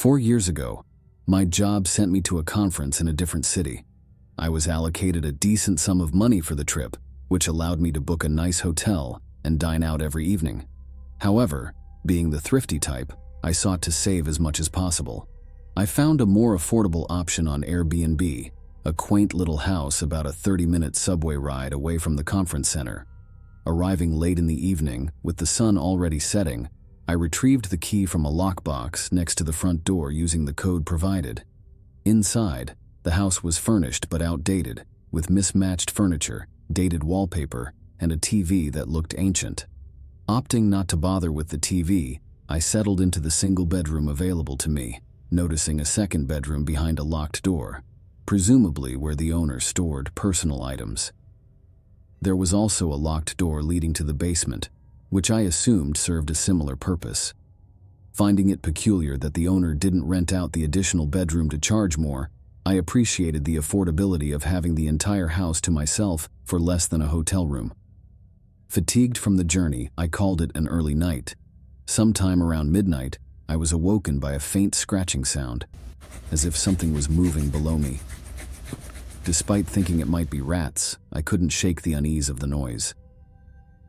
4 years ago, my job sent me to a conference in a different city. I was allocated a decent sum of money for the trip, which allowed me to book a nice hotel and dine out every evening. However, being the thrifty type, I sought to save as much as possible. I found a more affordable option on Airbnb, a quaint little house about a 30-minute subway ride away from the conference center. Arriving late in the evening, with the sun already setting, I retrieved the key from a lockbox next to the front door using the code provided. Inside, the house was furnished but outdated, with mismatched furniture, dated wallpaper, and a TV that looked ancient. Opting not to bother with the TV, I settled into the single bedroom available to me, noticing a second bedroom behind a locked door, presumably where the owner stored personal items. There was also a locked door leading to the basement, which I assumed served a similar purpose. Finding it peculiar that the owner didn't rent out the additional bedroom to charge more, I appreciated the affordability of having the entire house to myself for less than a hotel room. Fatigued from the journey, I called it an early night. Sometime around midnight, I was awoken by a faint scratching sound, as if something was moving below me. Despite thinking it might be rats, I couldn't shake the unease of the noise.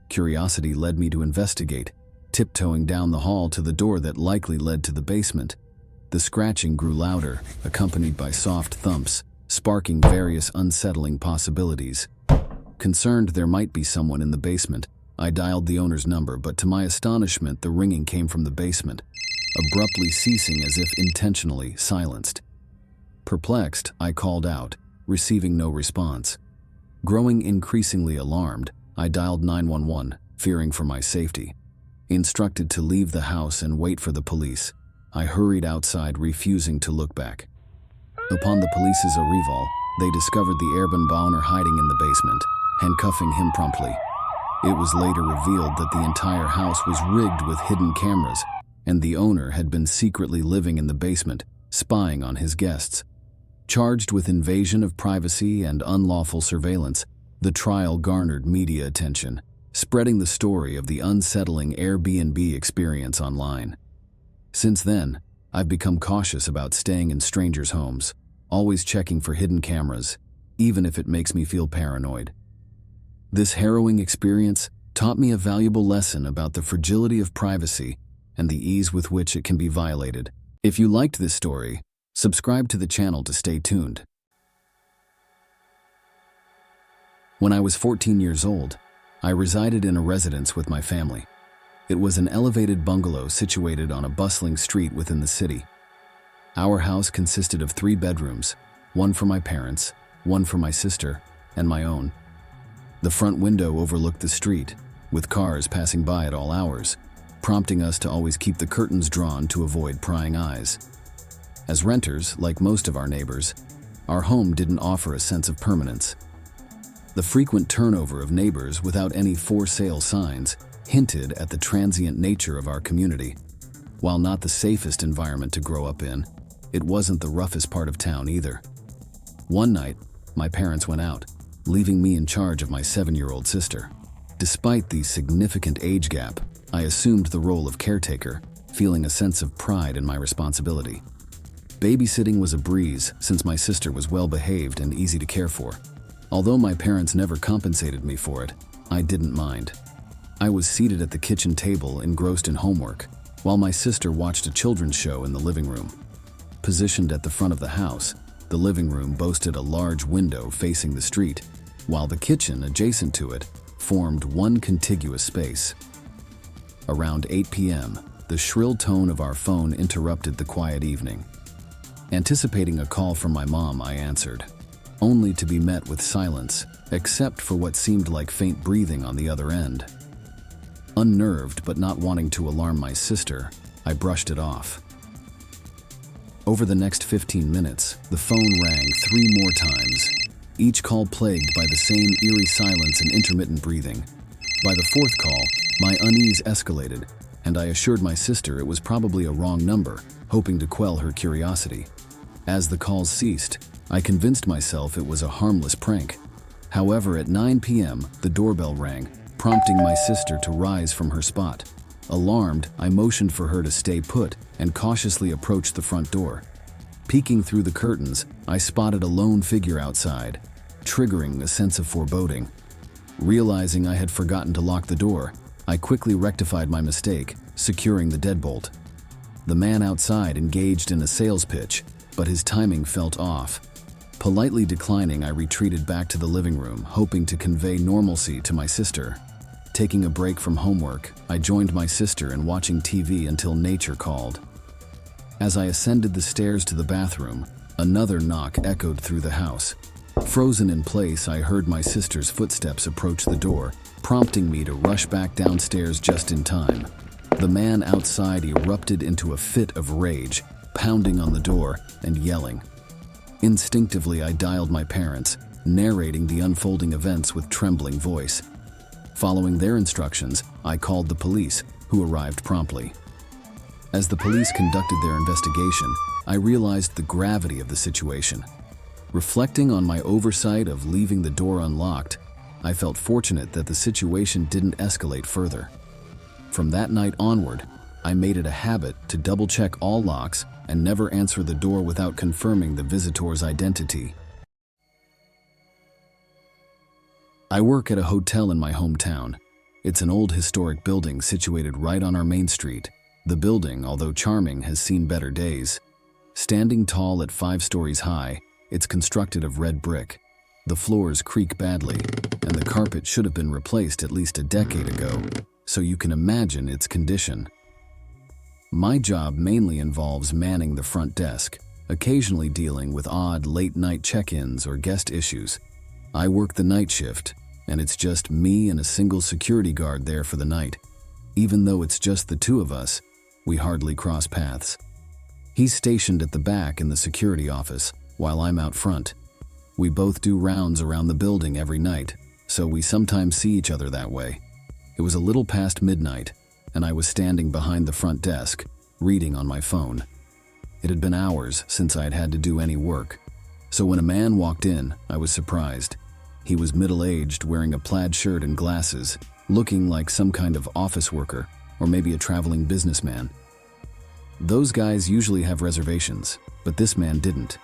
Curiosity led me to investigate, tiptoeing down the hall to the door that likely led to the basement. The scratching grew louder, accompanied by soft thumps, sparking various unsettling possibilities. Concerned there might be someone in the basement, I dialed the owner's number, but to my astonishment, the ringing came from the basement, abruptly ceasing as if intentionally silenced. Perplexed, I called out, receiving no response. Growing increasingly alarmed, I dialed 911, fearing for my safety. Instructed to leave the house and wait for the police, I hurried outside, refusing to look back. Upon the police's arrival, they discovered the Airbnb owner hiding in the basement, handcuffing him promptly. It was later revealed that the entire house was rigged with hidden cameras, and the owner had been secretly living in the basement, spying on his guests. Charged with invasion of privacy and unlawful surveillance, the trial garnered media attention, spreading the story of the unsettling Airbnb experience online. Since then, I've become cautious about staying in strangers' homes, always checking for hidden cameras, even if it makes me feel paranoid. This harrowing experience taught me a valuable lesson about the fragility of privacy and the ease with which it can be violated. If you liked this story, subscribe to the channel to stay tuned. When I was 14 years old, I resided in a residence with my family. It was an elevated bungalow situated on a bustling street within the city. Our house consisted of 3 bedrooms, one for my parents, one for my sister, and my own. The front window overlooked the street, with cars passing by at all hours, prompting us to always keep the curtains drawn to avoid prying eyes. As renters, like most of our neighbors, our home didn't offer a sense of permanence. The frequent turnover of neighbors without any for sale signs hinted at the transient nature of our community. While not the safest environment to grow up in, it wasn't the roughest part of town either. One night, my parents went out, leaving me in charge of my 7-year-old sister. Despite the significant age gap, I assumed the role of caretaker, feeling a sense of pride in my responsibility. Babysitting was a breeze since my sister was well-behaved and easy to care for. Although my parents never compensated me for it, I didn't mind. I was seated at the kitchen table, engrossed in homework, while my sister watched a children's show in the living room. Positioned at the front of the house, the living room boasted a large window facing the street, while the kitchen adjacent to it formed one contiguous space. Around 8 p.m., the shrill tone of our phone interrupted the quiet evening. Anticipating a call from my mom, I answered, only to be met with silence, except for what seemed like faint breathing on the other end. Unnerved but not wanting to alarm my sister, I brushed it off. Over the next 15 minutes, the phone rang 3 more times, each call plagued by the same eerie silence and intermittent breathing. By the 4th call, my unease escalated, and I assured my sister it was probably a wrong number, hoping to quell her curiosity. As the calls ceased, I convinced myself it was a harmless prank. However, at 9 p.m., the doorbell rang, prompting my sister to rise from her spot. Alarmed, I motioned for her to stay put and cautiously approached the front door. Peeking through the curtains, I spotted a lone figure outside, triggering a sense of foreboding. Realizing I had forgotten to lock the door, I quickly rectified my mistake, securing the deadbolt. The man outside engaged in a sales pitch, but his timing felt off. Politely declining, I retreated back to the living room, hoping to convey normalcy to my sister. Taking a break from homework, I joined my sister in watching TV until nature called. As I ascended the stairs to the bathroom, another knock echoed through the house. Frozen in place, I heard my sister's footsteps approach the door, prompting me to rush back downstairs just in time. The man outside erupted into a fit of rage, pounding on the door and yelling. Instinctively, I dialed my parents, narrating the unfolding events with trembling voice. Following their instructions, I called the police, who arrived promptly. As the police conducted their investigation, I realized the gravity of the situation. Reflecting on my oversight of leaving the door unlocked, I felt fortunate that the situation didn't escalate further. From that night onward, I made it a habit to double-check all locks and never answer the door without confirming the visitor's identity. I work at a hotel in my hometown. It's an old historic building situated right on our main street. The building, although charming, has seen better days. Standing tall at 5 stories high, it's constructed of red brick. The floors creak badly, and the carpet should have been replaced at least a decade ago, so you can imagine its condition. My job mainly involves manning the front desk, occasionally dealing with odd late-night check-ins or guest issues. I work the night shift, and it's just me and a single security guard there for the night. Even though it's just the two of us, we hardly cross paths. He's stationed at the back in the security office, while I'm out front. We both do rounds around the building every night, so we sometimes see each other that way. It was a little past midnight, and I was standing behind the front desk, reading on my phone. It had been hours since I had had to do any work, so when a man walked in, I was surprised. He was middle-aged, wearing a plaid shirt and glasses, looking like some kind of office worker, or maybe a traveling businessman. Those guys usually have reservations, but this man didn't.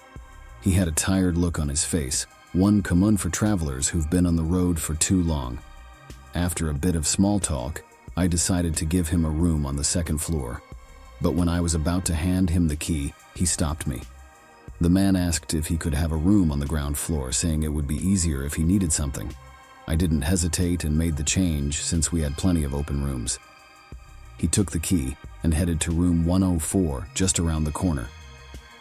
He had a tired look on his face, one common for travelers who've been on the road for too long. After a bit of small talk, I decided to give him a room on the second floor. But when I was about to hand him the key, he stopped me. The man asked if he could have a room on the ground floor, saying it would be easier if he needed something. I didn't hesitate and made the change since we had plenty of open rooms. He took the key and headed to room 104, just around the corner.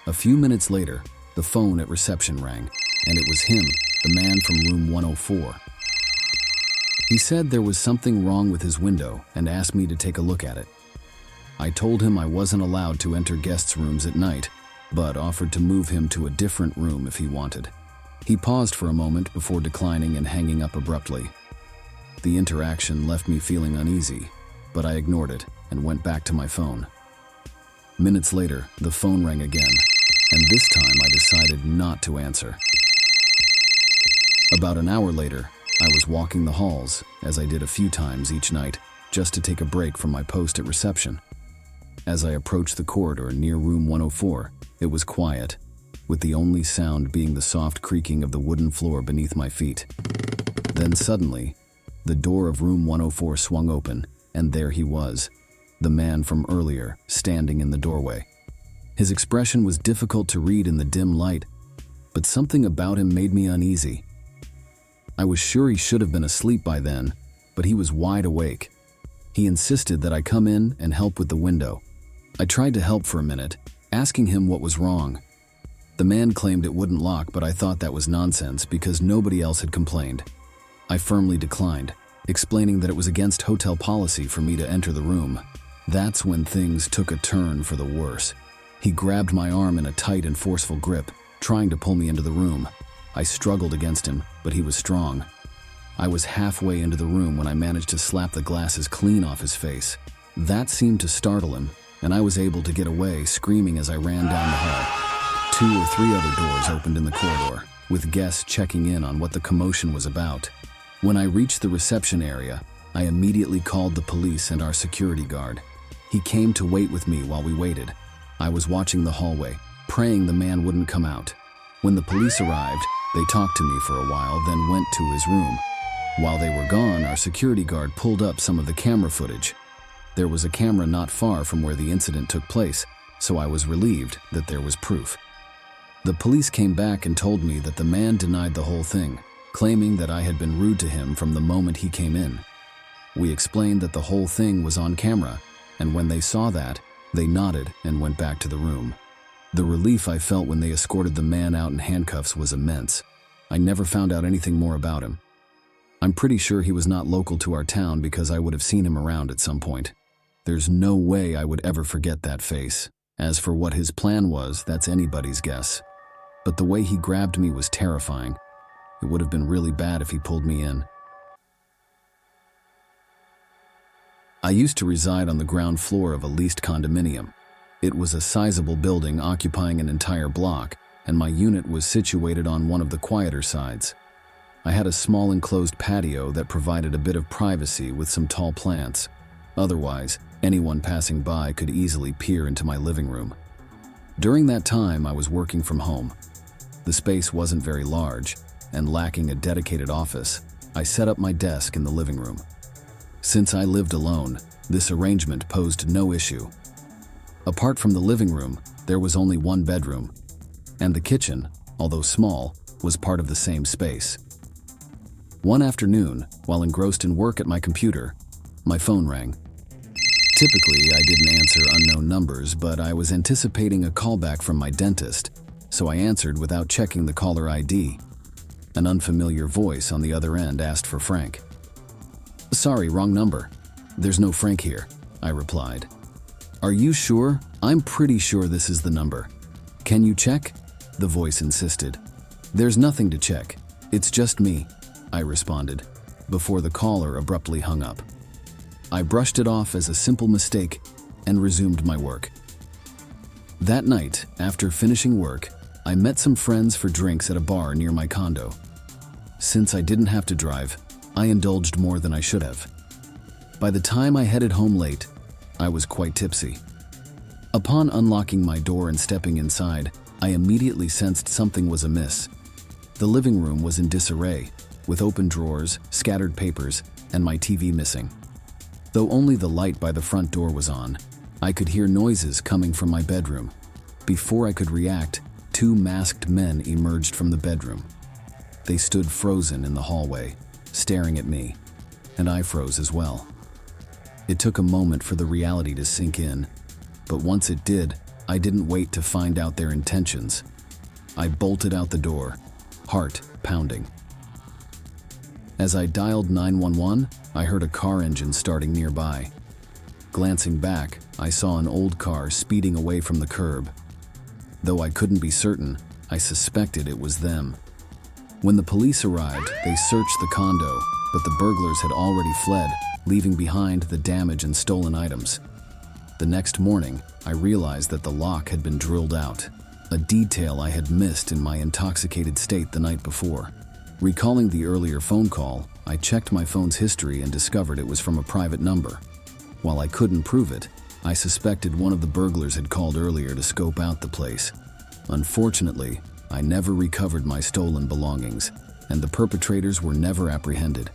A few minutes later, the phone at reception rang, and it was him, the man from room 104. He said there was something wrong with his window and asked me to take a look at it. I told him I wasn't allowed to enter guests' rooms at night, but offered to move him to a different room if he wanted. He paused for a moment before declining and hanging up abruptly. The interaction left me feeling uneasy, but I ignored it and went back to my phone. Minutes later, the phone rang again, and this time I decided not to answer. About an hour later, I was walking the halls, as I did a few times each night, just to take a break from my post at reception. As I approached the corridor near room 104, it was quiet, with the only sound being the soft creaking of the wooden floor beneath my feet. Then suddenly, the door of room 104 swung open, and there he was, the man from earlier, standing in the doorway. His expression was difficult to read in the dim light, but something about him made me uneasy. I was sure he should have been asleep by then, but he was wide awake. He insisted that I come in and help with the window. I tried to help for a minute, asking him what was wrong. The man claimed it wouldn't lock, but I thought that was nonsense because nobody else had complained. I firmly declined, explaining that it was against hotel policy for me to enter the room. That's when things took a turn for the worse. He grabbed my arm in a tight and forceful grip, trying to pull me into the room. I struggled against him, but he was strong. I was halfway into the room when I managed to slap the glasses clean off his face. That seemed to startle him, and I was able to get away, screaming as I ran down the hall. 2 or 3 other doors opened in the corridor, with guests checking in on what the commotion was about. When I reached the reception area, I immediately called the police and our security guard. He came to wait with me while we waited. I was watching the hallway, praying the man wouldn't come out. When the police arrived, they talked to me for a while, then went to his room. While they were gone, our security guard pulled up some of the camera footage. There was a camera not far from where the incident took place, so I was relieved that there was proof. The police came back and told me that the man denied the whole thing, claiming that I had been rude to him from the moment he came in. We explained that the whole thing was on camera, and when they saw that, they nodded and went back to the room. The relief I felt when they escorted the man out in handcuffs was immense. I never found out anything more about him. I'm pretty sure he was not local to our town because I would have seen him around at some point. There's no way I would ever forget that face. As for what his plan was, that's anybody's guess. But the way he grabbed me was terrifying. It would have been really bad if he pulled me in. I used to reside on the ground floor of a leased condominium. It was a sizable building occupying an entire block, and my unit was situated on one of the quieter sides. I had a small enclosed patio that provided a bit of privacy with some tall plants. Otherwise, anyone passing by could easily peer into my living room. During that time, I was working from home. The space wasn't very large, and lacking a dedicated office, I set up my desk in the living room. Since I lived alone, this arrangement posed no issue. Apart from the living room, there was only one bedroom, and the kitchen, although small, was part of the same space. One afternoon, while engrossed in work at my computer, my phone rang. Typically, I didn't answer unknown numbers, but I was anticipating a callback from my dentist, so I answered without checking the caller ID. An unfamiliar voice on the other end asked for Frank. "Sorry, wrong number. There's no Frank here," I replied. "Are you sure? I'm pretty sure this is the number. Can you check?" the voice insisted. "There's nothing to check. It's just me," I responded, before the caller abruptly hung up. I brushed it off as a simple mistake and resumed my work. That night, after finishing work, I met some friends for drinks at a bar near my condo. Since I didn't have to drive, I indulged more than I should have. By the time I headed home late, I was quite tipsy. Upon unlocking my door and stepping inside, I immediately sensed something was amiss. The living room was in disarray, with open drawers, scattered papers, and my TV missing. Though only the light by the front door was on, I could hear noises coming from my bedroom. Before I could react, two masked men emerged from the bedroom. They stood frozen in the hallway, staring at me, and I froze as well. It took a moment for the reality to sink in, but once it did, I didn't wait to find out their intentions. I bolted out the door, heart pounding. As I dialed 911, I heard a car engine starting nearby. Glancing back, I saw an old car speeding away from the curb. Though I couldn't be certain, I suspected it was them. When the police arrived, they searched the condo, but the burglars had already fled, leaving behind the damage and stolen items. The next morning, I realized that the lock had been drilled out, a detail I had missed in my intoxicated state the night before. Recalling the earlier phone call, I checked my phone's history and discovered it was from a private number. While I couldn't prove it, I suspected one of the burglars had called earlier to scope out the place. Unfortunately, I never recovered my stolen belongings, and the perpetrators were never apprehended.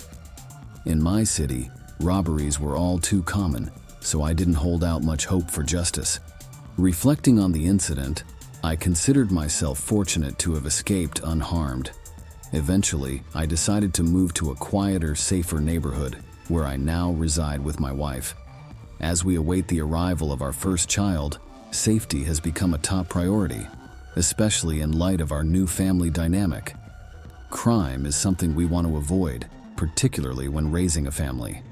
In my city, robberies were all too common, so I didn't hold out much hope for justice. Reflecting on the incident, I considered myself fortunate to have escaped unharmed. Eventually, I decided to move to a quieter, safer neighborhood, where I now reside with my wife. As we await the arrival of our first child, safety has become a top priority, especially in light of our new family dynamic. Crime is something we want to avoid, particularly when raising a family.